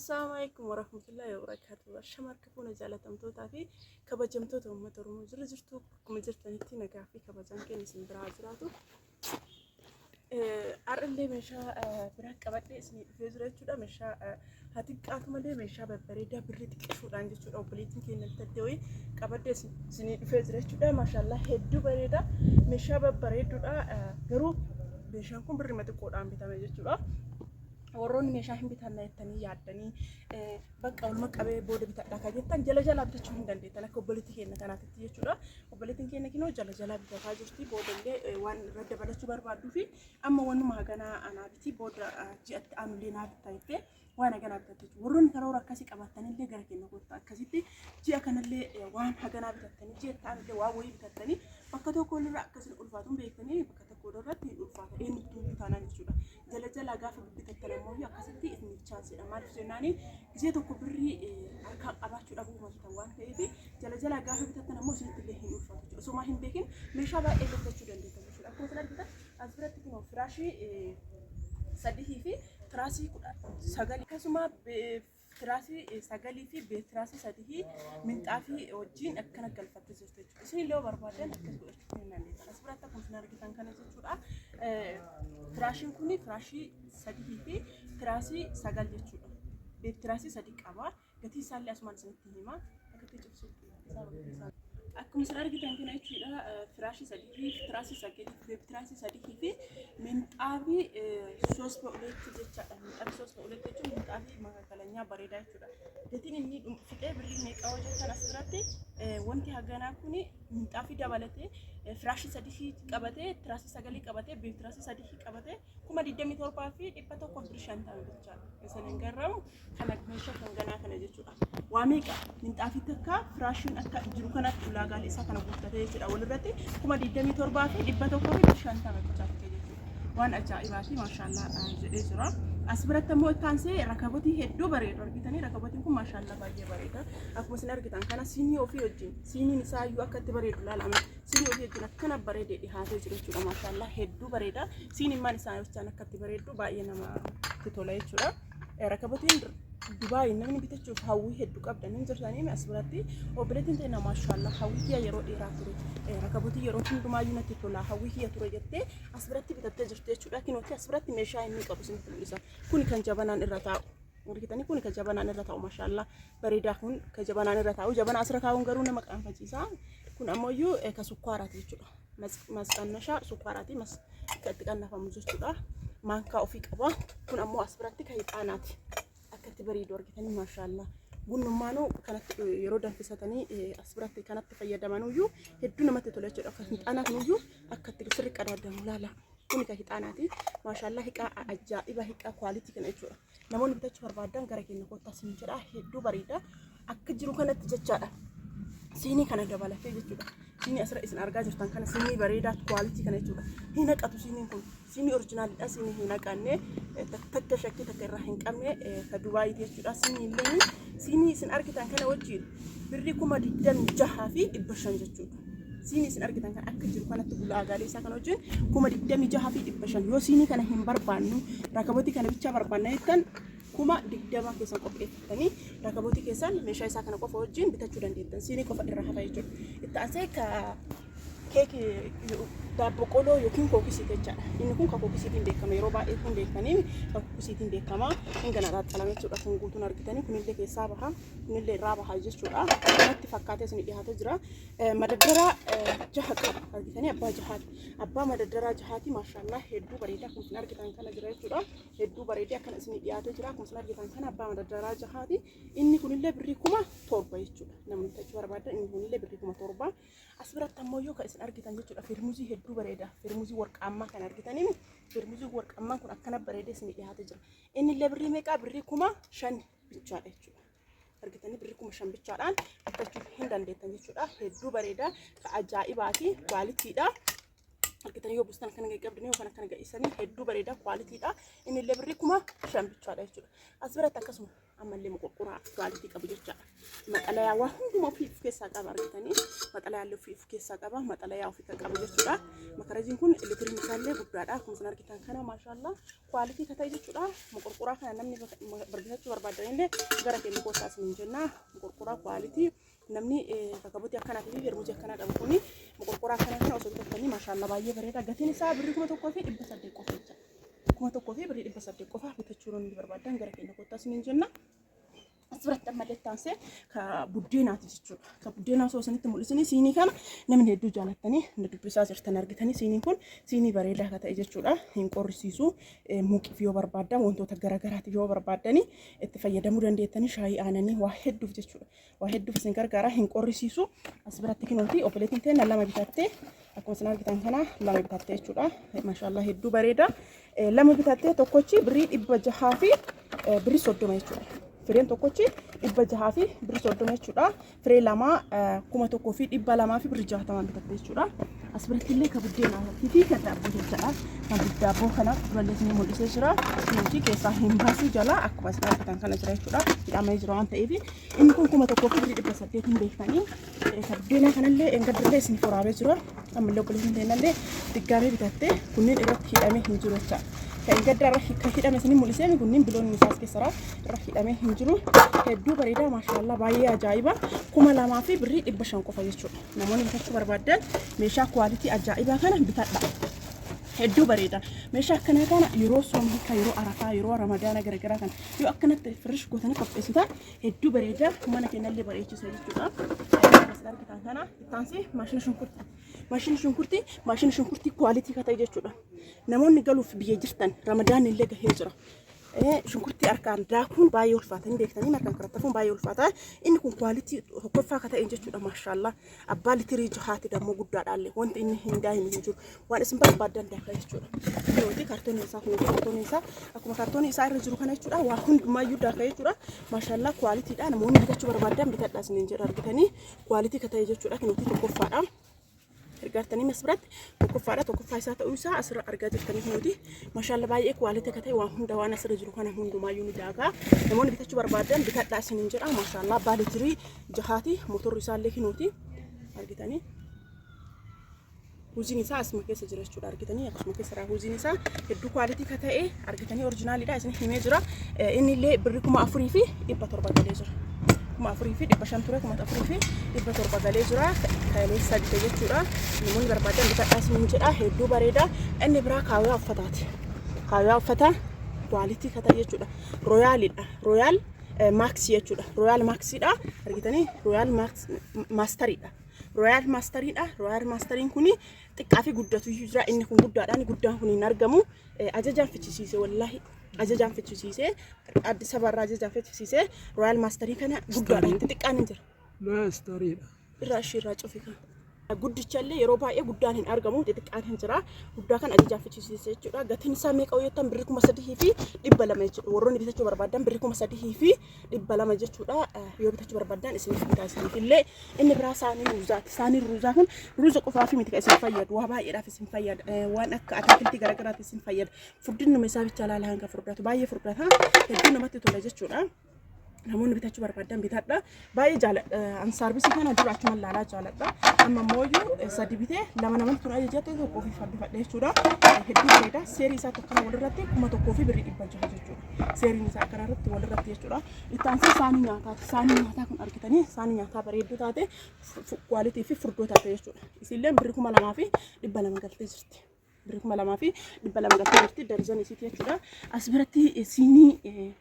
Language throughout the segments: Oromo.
السلام عليكم ورحمة الله وبركاته. الشمال كفونا زالتم توتا في كبجمتو توم ترمو زرزرتو كم زرتني تينا كافي كبجان كني سندرا زراتو. أرندي مشا براك كبدي اسمي فيزرتشو ده مشا هاتيك أكمل ده مشا ببريدا بريد كشو رانجي شو أوبليتين كنا تدوي كبدي اسمي فيزرتشو ده ما شاء الله هدو بريدا مشا ببريدو ده جرو بيشانكم بريمة القرآن بتاعي جتوا. ورون مشاهين بتاعنا التاني يعدني بق أول ما كبر بود بتاعنا كجتان جلا بتشوفين دندي تنا كوبلتي كنا كنا تتيجي شورا كوبلتي كنا كنو جلا بتاعنا جستي بود اللي وان رد بدأ شو بربادو في أما وانو ما جانا أنا بتي بود جت أملينا بتاعته وانا جانا بتاعته ورون كرورا كاسيك أبتاني اللي جرا كنا قلت كاسيتي جي أكن اللي وان حجنا بتاعتني جي تعمل اللي واوي بتاعتني بكتو كل رأكس الألفاتهم بيكني بكتو كل رأتي الألفات إيه نبتون بتاعنا نشوفه جلا جاف بتاعتنا مويا كاسيتي إثني تشانسي أما الجناني زيتو كبري أركان أباشو أبو مجتوان كيفي جلا جاف بتاعتنا موسى اللي هي الألفات سو ما هم بيكن مش هذا إيه بتاعتشو دندي تمشي أكون سنة كده أزبرت كنا فراشي سديه في تراسي سجالي كسمة تراسي سجالي في بتراسي سديه من تعفي وجين أكنا كالفتة زوجته إسمه لو بربادين أكنا كنا نلي أزبرت كنا سنة كده كنا زوجته فراشين كوني فراشي سديه في تراسي سجال زوجته بتراسي سديك أبا كتير سالي أسمان سنتيه ما كتير جبسوا أكم سرار كده كنا يشيلها فراشي سديه تراسي سجال بتراسي سديه في من أبي سوس بقولك تجتة من أبي سوس بقولك تجتة من أبي ما كلامنا بريدة يشودا لكن إني فكرة بري ميك أو جت أنا سراتي وانتي هجنا كوني من أبي دبلته فراشي سديه كبته تراسي سجالي كبته بتراسي سديه كبته كم دي دمي ثور بافي إبتة كوبريشان تاعي بتشال مثلا نجرب كنا ماشى كنا كنا جتشودا واميكا من أبي تكا فراشين أكا جروكنا ولا قال إسا كنا بوتة يشودا أول رتي كم دي دمي ثور بافي إبتة كوبريشان تاعي بتشال وأنا أجائباتي ما شاء الله جديرة أسبرت مو كانسي ركبتي هدو بريد وركتني ركبتي ما شاء الله باجي بريدة أكو سنر كتان كنا سيني أو في وجين سيني نساء يو أكتر بريد لا لا سيني أو في وجين كنا بريد هذا جريء ما شاء الله هدو بريدة سيني ما نساء يوستانا كتر بريد باقي نما تطلعي شورا ركبتي دبي نمني بتشوف هاوي هدو قبل ننزل ثاني من أسبرتي وبلدين تنا ما شاء الله هاوي هي يرو إيراتوري ركبتي يرو تندو ما يونتي تلا هاوي هي تروجتة أسبرتي بتتجر تشوف لكن وقت أسبرتي مشاي مين قبسين تلويسا كوني كان جبانا الرتاو وركتني كوني كان جبانا الرتاو ما شاء الله بريدة كون كجبانا الرتاو جبانا أسرة كاون قرونا مكان فجيسا كون أمويو كسكواراتي تشوف مس أنشا سكواراتي مس كتكنا فموجود تشوف ما كأوفيك أبا كون أمو أسبرتي كهيباناتي كتبري دور كتاني ما شاء الله قلنا مانو كانت يرودا في ستاني أسبرتي كانت تفيد مانو يو هدونا ما تطلعش أكيد أنا نيو أكيد تكسرك أنا دم لا كوني كهيت أناتي ما شاء الله هيك أجائب هيك كواليتي كنا يشوف نمون بتشوف بعدين كرك إنه كنت تسمع شراء هدو بريدا أكيد جرو كانت تجتشا سيني كانت جبالة في جتشا سيني أسرع إسن أرجع جستان كان سيني بريدا كواليتي كنا يشوف هنا كاتو سيني كون سيني أوريجينال أسيني هنا كأنه تكشكي تكرهين كأنه كدواي تيجي سيني اللي سيني إسن أرجع كان وجيل بريكم مديدن جهافي إبشان جتشا سيني إسن أرجع كان أكيد كانت تقول أجاري سكان وجين كم ديدن جهافي إبشان يو سيني كان هم بربانو ركبتي كان بيتشا بربانه كان كما ديدما كيسان قبل تاني ركبتي كيسان مش هيسا كان قف وجين بتجودن ديدن سيني قف الرحلة يجون التأسيك كيك دابقولو يمكن كوكسي تجاه إنكم كوكسي تنديك كما يروبا يكون ديكاني كوكسي تنديك كما إن كان رات سلامة شو أكون قلتون أركتاني كن اللي كيسابها كن اللي رابها جس شو نت فكاتة سني ديها تجرا مددرا جهات أركتاني أبا جهات أبا مددرا جهاتي ما شاء الله هدو بريدة كن سنار كتان كان جرا شو هدو بريدة كان سني ديها تجرا كن سنار كتان كان أبا مددرا جهاتي إني كن اللي بريكما توربا يشوف نمن تجوار بعد إني كن اللي بريكما توربا أسبرت تمويو كإسن أركتان جت فرموزي هدو بريدة فرموزي ورك أما كان أركتاني فرموزي ورك أما كن أكنا بريدة سني ديها تجرا إني اللي بريميكا بريكما شن بيتشال يشوف أركتاني بريكما شن بيتشالان تجوف هندان ديتان يشوف هدو بريدة كأجائباتي كواليتي دا أركتاني يوبستان كان جاي قبلني وكان كان جاي إساني هدو بريدة كواليتي دا إني اللي بريكما شن بيتشال يشوف أسبرت تكسم ammallee moqorqoraa quality qabu jechaadha. Maxalayaa waa hunduma ofii of keessaa qaba argitanii maxalayaa illee ofii of keessaa qaba maxalayaa ofii qabu jechuudha. Makarajiin kun litiriin isaallee guddaadha. Akkuma isin argitan kana maashaallah quality ka ta'e jechuudha. Moqorqoraa kana namni barbaadachuu barbaadanillee gara keenya kootaas hin jenna. Moqorqoraa quality namni bakka akkanaatii fi hirmuuji akkanaa qabu kuni moqorqoraa kana osoo bitattanii maashaallah baay'ee bareeda. Gatiin isaa birrii 1,800 qofa jecha. 1,800 qofa bitachuu ni barbaadan gara keenya kootaas hin jenna. Asirratti ammallee taasise ka buddeenaati jechuudha. Ka buddeenaa osoo isinitti mul'isanii siinii kana namni hedduu jaalatanii dubbisaa jirtan argitanii siiniin kun siinii bareedaa ka ta'e jechuudha. Hin qorrisiisu muuqiif yoo barbaadan wantoota garaagaraatiif yoo barbaadanii itti fayyadamuu dandeettanii shaayii aananii waa hedduuf jechuudha. Waa hedduuf isin gargaara hin qorrisiisu. Asirratti kinooti obboleettiin teenya lama bitattee akkuma isin argitan kana lama bitattee jechuudha. Maashaallah hedduu bareeda. Lama bitattee tokkochi birrii 600 fi birrii 30 jechuudha. Fireen tokkochi 600 fi birrii 30 jechuudha. Firee lama 1,100 fi 200 fi birrii 60 bitattee jechuudha. Asirratti illee ka buddeenaa fi ka daabboo jechuudha. Kan daabboo kana balleessanii mul'isee jira. Nuti keessaa hin baasu jala akkuma isin argitan kana jira jechuudha. Hidhamee jira waan ta'eef inni kun 1,100 fi birrii 800 hin beektanii. Ka buddeenaa kanallee engaddirlee isin foraabee jira. Ammallee obboleettiin teennallee diggaamee bitattee kunneen irratti hidhamee hin jiru jechuudha. Kan gadda irra hidhame isin mul'iseen kunniin biloon isaas keessaa irra hidhamee hin jiru. Hedduu bareeda maashaallah baay'ee ajaa'iba. 2,000 fi birrii 500 qofa jechuudha. Namoonni bitachuu barbaadan meeshaa quality ajaa'ibaa kana bitadha. Hedduu bareeda. Meeshaa akkanaa kana yeroo soomii kan yeroo arafaa yeroo ramadaana garaagaraa kan yoo akkanatti firish gootanii qopheessitan hedduu bareeda mana keenyallee bareechisa jechuudha. Argitan kana ittaansi maashina shunkurtii maashina shunkurtii quality ka ta'e jechuudha. Namoonni galuuf biyya jirtan ramadaan illee gahee jira. Shunkurtii harkaan daakuun baay'ee ulfaata hin beektanii harkaan karattafuun baay'ee ulfaata. Inni kun quality tokkoffaa ka ta'e jechuudha maashaallah. Abbaa litirii jahaati dammoo guddaadhaallee wanti inni hin daa'imni hin jiru. Waan isin barbaadan daaka jechuudha. Yooti kaartoonii isaa kun kaartoonii isaa akkuma kaartoonii isaa irra jiru kana jechuudha. Waa hundumaayyuu daaka jechuudha. Maashaallah qualityidha. Namoonni bitachuu barbaadan bitadhaa isin jedha argitanii quality ka ta'e jechuudha. Kinuuti tokkoffaadha. Ergaatanii masbiratti tokkoffaa isaa ta'uu isaa asirra argaa jirtanii kunuuti maashaallah baay'ee quality ka ta'e waan hunda waan asirra jiru kana hundumaayyuu ni daagaa. Namoonni bitachuu barbaadan bitadhaa isin jedha maashaallah abbaa litirii jahaati motorri isaallee kunuuti argitanii. Huuziin isaa asuma keessa jira jechuudha argitanii akkasuma keessa huuziin isaa hedduu quality ka ta'e argitanii oriijinaaliidha isin himee jira. Inni illee birrii 4,000 fi 700 galee jira. 4,000 fi 500 ture 4,000 fi 700 galee jira. Kaalee sadii jechuudha. Namoonni barbaadan bitadhaa isin jedha hedduu bareeda. Inni biraa kaawyaa uffataati. Kaawyaa uffataa quality ka ta'e jechuudha. Royaalidha. Royaal Max jechuudha. Royaal Maxidha argitanii Royaal Masteridha. Royal Masteridha. Royal Masteriin kuni xiqqaa fi guddatu jira. Inni kun guddaadhaan guddaan kun hin argamu. Ajajaan fichisiise wallahi. Ajajaan fichisiise Addis Ababarraa ajajaan fichisiise Royal Masterii kana guddaadhaan xiqqaan hin jira. Masteridha. Irraa ishee irraa cufika. Guddichallee yeroo baay'ee guddaan hin argamu xiqqaan hin jira. Guddaa kan ajajaan fichisiise jechuudha. Gatiin isaa meeqa jettan birrii 3,000 fi 200 jechuudha. Warroonni bitachuu barbaadan birrii 3,000 fi 200 jechuudha. Yoo bitachuu barbaadan isin bitaasiniif illee inni biraa saanii ruuzaati. Saanii ruuzaa kun ruuza qofaa fi miti kan isin fayyadu. Waa baay'eedhaaf isin fayyada. Waan akka ataakiltii garaagaraatti isin fayyada. Furdinuma isaa bicha laalaa hanga furdatu baay'ee furdata. Hedduu namatti tola jechuudha. Namoonni bitachuu barbaadan bitadha. Baay'ee jaaladha. Ansaarbisii kana dura achuma laalaa jaaladha. Amma mooyyuu sadi bitee lama namatti tun ajajate tokkoo fi fardifadha jechuudha. Hedduu bareeda. Seerii isaa tokko walirratti 1,000 fi birrii 600 jechuudha. Seeriin isaa akkanarratti walirratti jechuudha. Ittaansii saanii nyaataati. Saanii nyaataa kun argitanii saanii nyaataa bareedduu taate quality fi furdoo taate jechuudha. Isillee birrii 2,000 fi 200 galtee jirti. Birrii 2,000 fi 200 galtee jirti. Darzan isiiti jechuudha. As biratti siinii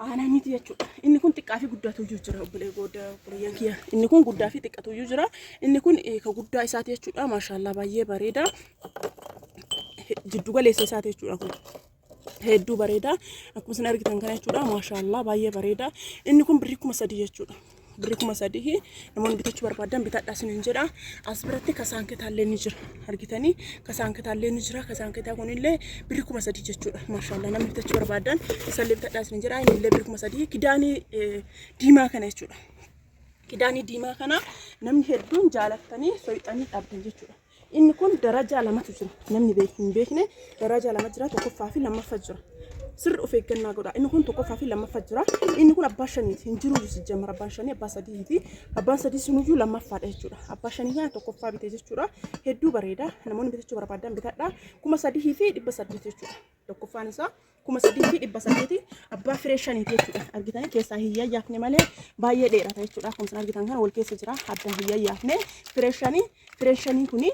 aananiiti jechuudha. Inni kun xiqqaa fi guddatu jira obboleeyyan kiyya. Inni kun guddaa fi xiqqatu jira. Inni kun ka guddaa isaati jechuudha. Maashaallah baay'ee bareeda. Jiddu galeessa isaati jechuudha kun. Hedduu bareeda. Akkuma isin argitan kana jechuudha. Maashaallah baay'ee bareeda. Inni kun birrii 3,000 jechuudha. Birrii 3,000 namoonni bitachuu barbaadan bitadhaa isin jedha. As biratti kasaanketaallee ni jira. Argitanii kasaanketaallee ni jira. Kasaanketaa kunillee birrii 3,000 jechuudha. Maashaallah namni bitachuu barbaadan isallee bitadhaa isin jedha. Inni illee birrii 3,000 kidaanii diimaa kana jechuudha. Kidaanii diimaa kana namni hedduun jaalattanii soixanii dhabdan jechuudha. Inni kun darajaa lamatu jira. Namni hin beekne darajaa lama jira. Tokkoffaa fi lammaffaa jira. sir of eeggannaa godha. Inni kun tokkoffaa fi lammaffaa jira. Inni kun abbaa shaniiti. Hin jiru jijjiirama abbaan shanii abbaa sadiiti. Abbaan sadii sunuyyuu lammaffaadha jechuudha. Abbaa shanii kana tokkoffaa bitee jechuudha. Hedduu bareeda. Namoonni bitachuu barbaadan bitadha. 3,800 jechuudha. Tokkoffaan isaa 3,800 abbaa firee shaniiti jechuudha. Argitanii keessaa hiyyaa yaafne malee baay'ee dheerata jechuudha. Akkuma argitan kana wal keessa jira. Addaan hiyyaa yaafne firee shanii kuni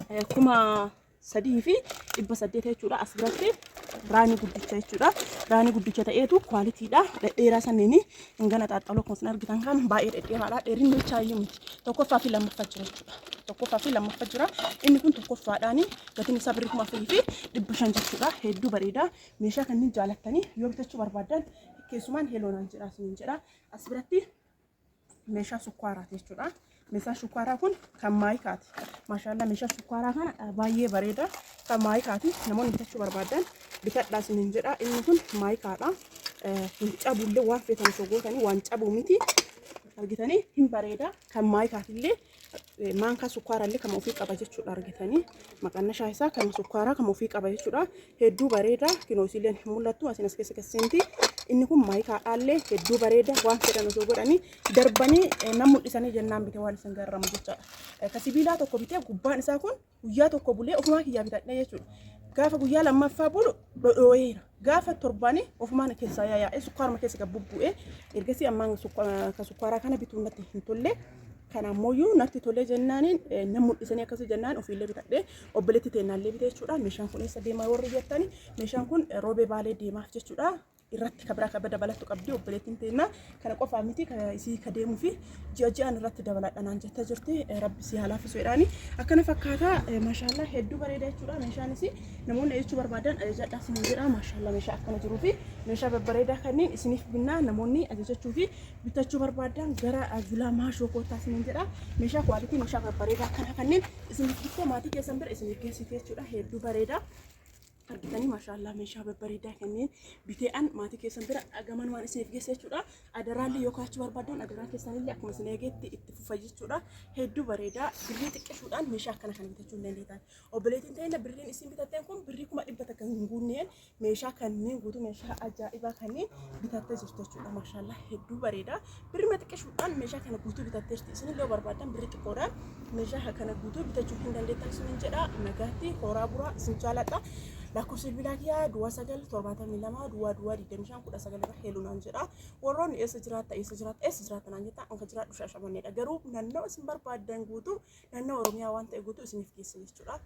3,800 jechuudha. As biratti raanii guddicha jechuudha. Raanii guddicha ta'eetu kwaalitiidha. Dhedheeraa sanneeni hingana xaaxaloo akkuma argitan kan baay'ee dhedheeraadha. Dheerinni bichaayyuu miti. Tokkoffaa fi lammaffaa jira jechuudha. Tokkoffaa fi lammaffaa jira. Inni kun tokkoffaadhaani gatiin isaa 4,500 jechuudha. Hedduu bareeda. Meeshaa kanneen jaalattanii yoo bitachuu barbaadan keessumaan heeloonaan jedha isiniin jedha. As biratti meeshaa sukkaaraati jechuudha. Meeshaan sukkaaraa kun kan maayikaati. Maashaallah meeshaan sukkaaraa kana baay'ee bareeda. Kan maayikaati. Namoonni bitachuu barbaadan bitadhaa isiniin jedha. Inni kun maayikaadha. Hin cabullee waan feetan osoo gootanii waan cabuu miti. Argitanii hin bareeda. Kan maayikaatillee maankaa sukkaaraallee kan ofii qaba jechuudha. Argitanii maqannashaa isaa kan sukkaaraa kan ofii qaba jechuudha. Hedduu bareeda. Kinoosiilleen hin mul'attu. Asiin as keessa keessatti inni kun maayikaadhaallee hedduu bareeda. Waan fedhan osoo godhanii darbanii nam mul'isanii jennaan bitee waan isin garramu jechuudha. Ka sibiilaa tokko bitee gubbaan isaa kun guyyaa tokko bulee ofumaa kiyyaa bitadha jechuudha. Gaafa guyyaa lammaffaa bulu dhodhooyeera. Gaafa torbaanii ofumaan keessaa yaa'ee sukkaaruma keessa gabbu'ee ergasii ammaan ka sukkaaraa kana bituun natti hin tolle. Kanammoo natti tolee jennaaniin nam mul'isanii akkasii jennaan ofiillee bitadhee obboleetti teennaallee bitee jechuudha. Meeshaan kun eessa deemaa warri jettanii meeshaan kun roobee baalee deemaaf jechuudha. Irratti kabira kabada dabalatu qabdi obboleettiin teennaa kana qofaa miti isii ka deemuu fi ji'aan irratti dabaladhanaan jetta jirti rabbi si halaafisu jedhaani akkana fakkaataa maashaallah hedduu bareeda jechuudha. Meeshaan isii namoonni jechuu barbaadan ajajadhaa isiniin jedha. Maashaallah meeshaa akkana jiruu fi meeshaa babbareedaa kanneen isiniif binnaa namoonni ajajachuu fi bitachuu barbaadan gara Zulaa Maashoo koottaa isiniin jedha. Meeshaa kwaalitii meeshaa babbareedaa akkana kanneen isiniif bittee maatii keessan bira isiniif geessite jechuudha. Hedduu bareeda. Argitanii maashaallah meeshaa babbareedaa kanneen bitee'an maatii keessan bira dhagaman waan isiniif geesse jechuudha. Adaraallee yoo kaachuu barbaadan adaraa keessanillee akkuma isin eegeetti itti fufa jechuudha. Hedduu bareedaa birrii xiqqeessuudhaan meeshaa akkana kana bitachuu hin dandeettan. Obboleettiin ta'inna birriin isin bitatteen kun birrii 100 kan hin guunneen meeshaa kanneen guutuu meeshaa ajaa'ibaa kanneen bitattee jirtu jechuudha. Maashaallah hedduu bareedaa. Birrii xiqqeessuudhaan meeshaa kana guutuu bitattee jirti. Isinillee barbaadan birrii xiqqoodhaan meeshaa kana guutuu bitachuu hin dandeettan isiniin jedha. Nagaatti horaa buraa isin jaaladha. Lakkoofsa bilaagiyaa duwwaa 972 duwwaa 25 19 heeluunaan jedha. Warroonni eessa jiraatan jetta anka jiraadhu Shaashamanneedha. Garuu naannoo isin barbaadan guutuu naannoo Oromiyaa waan ta'e guutuu isiniif geessa jechuudha.